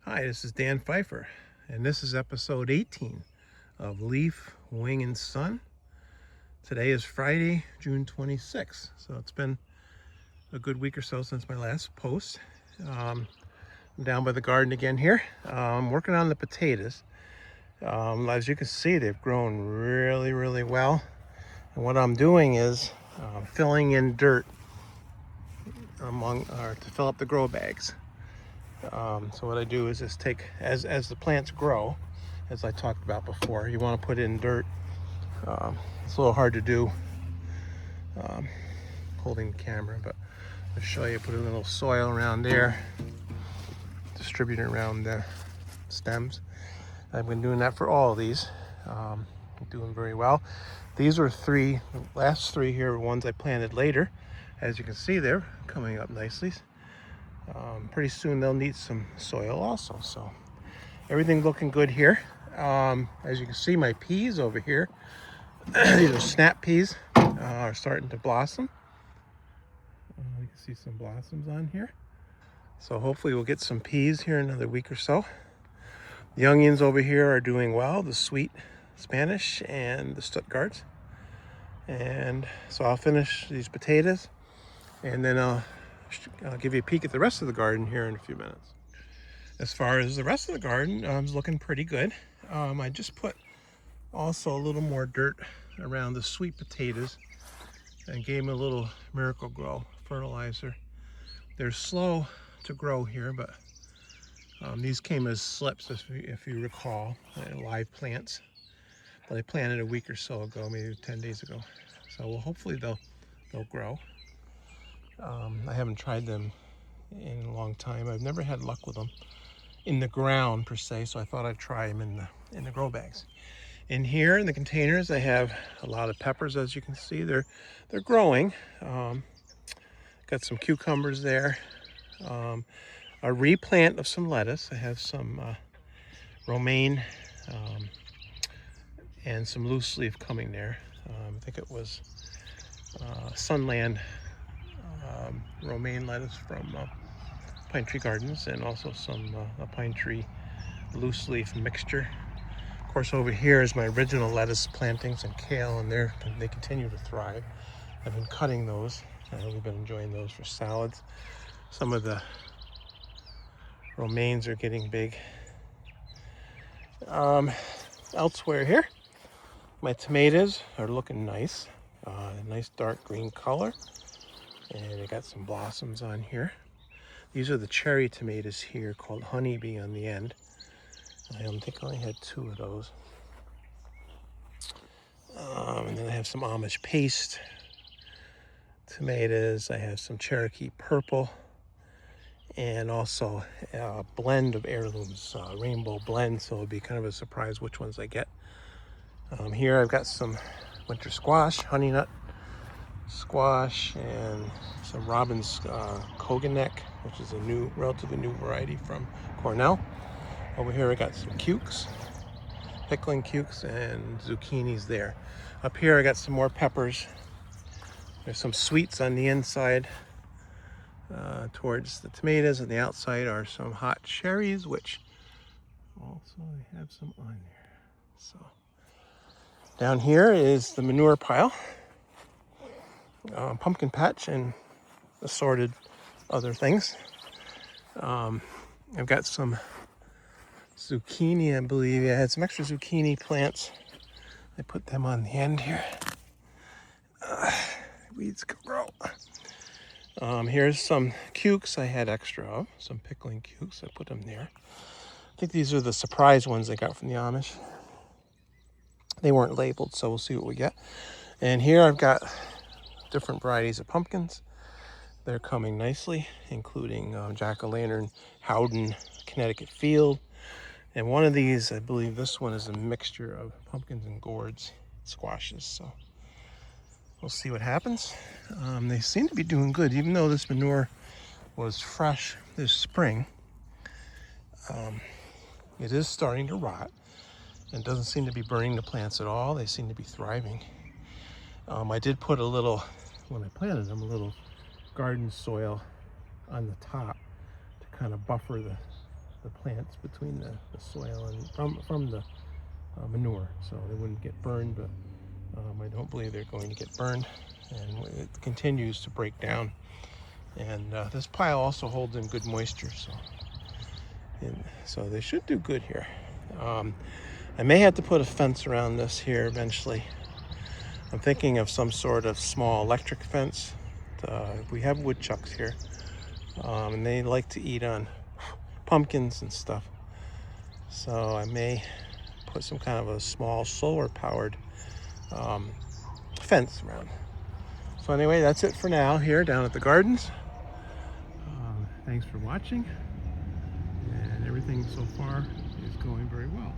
Hi, this is Dan Pfeiffer, and this is episode 18 of Leaf, Wing, and Sun. Today is Friday, June 26th, so it's been a good week or so since my last post. I'm down by the garden again here. I'm working on the potatoes. As you can see, they've grown really well. And what I'm doing is filling in dirt to fill up the grow bags. So what I do is just take, as the plants grow, as I talked about before, you want to put in dirt. It's a little hard to do holding the camera, but I'll show you. Put a little soil around there, distribute it around the stems. I've been doing that for all of these. I'm doing very well. These are the last three here are ones I planted later. As you can see, they're coming up nicely. Pretty soon they'll need some soil also. So everything's looking good here. As you can see, my peas over here, these are snap peas, are starting to blossom. You can see some blossoms on here. So hopefully we'll get some peas here in another week or so. The onions over here are doing well, the sweet Spanish and the Stuttgarts. And so I'll finish these potatoes, and then I'll give you a peek at the rest of the garden here in a few minutes. As far as the rest of the garden, it's looking pretty good. I just put also a little more dirt around the sweet potatoes and gave them a little Miracle Grow fertilizer. They're slow to grow here, but these came as slips, if you recall, live plants that I planted a week or so ago, maybe 10 days ago. So well, hopefully they'll grow. I haven't tried them in a long time. I've never had luck with them in the ground per se, so I thought I'd try them in the grow bags. In here in the containers, I have a lot of peppers. As you can see, they're growing. Got some cucumbers there. A replant of some lettuce. I have some romaine and some loose leaf coming there. I think it was Sunland romaine lettuce from Pine Tree Gardens, and also some a pine tree loose leaf mixture. Of course, over here is my original lettuce plantings and kale, and they continue to thrive. I've been cutting those. I've really been enjoying those for salads. Some of the romaines are getting big. Elsewhere here, my tomatoes are looking nice. Nice dark green color, and they got some blossoms on here. These are the cherry tomatoes here, called Honeybee on the end. I think I only had 2 of those. And then I have some Amish paste tomatoes. I have some Cherokee purple, and also a blend of heirlooms, rainbow blend, so it'll be kind of a surprise which ones I get. Here I've got some winter squash, honey nut squash, and some Robin's Koganek, which is a relatively new variety from Cornell. Over here I got some cukes, pickling cukes, and zucchinis there. Up here I got some more peppers. There's some sweets on the inside towards the tomatoes, and the outside are some hot cherries, which also I have some on there. So down here is the manure pile, pumpkin patch, and assorted other things. I've got some zucchini, I believe. I had some extra zucchini plants. I put them on the end here. Weeds can grow. Here's some cukes I had extra of, some pickling cukes. I put them there. I think these are the surprise ones I got from the Amish. They weren't labeled, so we'll see what we get. And here I've got different varieties of pumpkins. They're coming nicely, including jack-o'-lantern, Howden, Connecticut Field. And one of these, I believe this one is a mixture of pumpkins and gourds, squashes. So we'll see what happens. They seem to be doing good, even though this manure was fresh this spring. It is starting to rot. It doesn't seem to be burning the plants at all. They seem to be thriving. I did put a little, when I planted them, a little garden soil on the top to kind of buffer the plants between the soil and from the manure, so they wouldn't get burned. But I don't believe they're going to get burned, and it continues to break down. And this pile also holds in good moisture, so they should do good here. I may have to put a fence around this here eventually. I'm thinking of some sort of small electric fence. We have woodchucks here, and they like to eat on pumpkins and stuff. So I may put some kind of a small solar-powered fence around. So anyway, that's it for now here down at the gardens. Thanks for watching, and everything so far is going very well.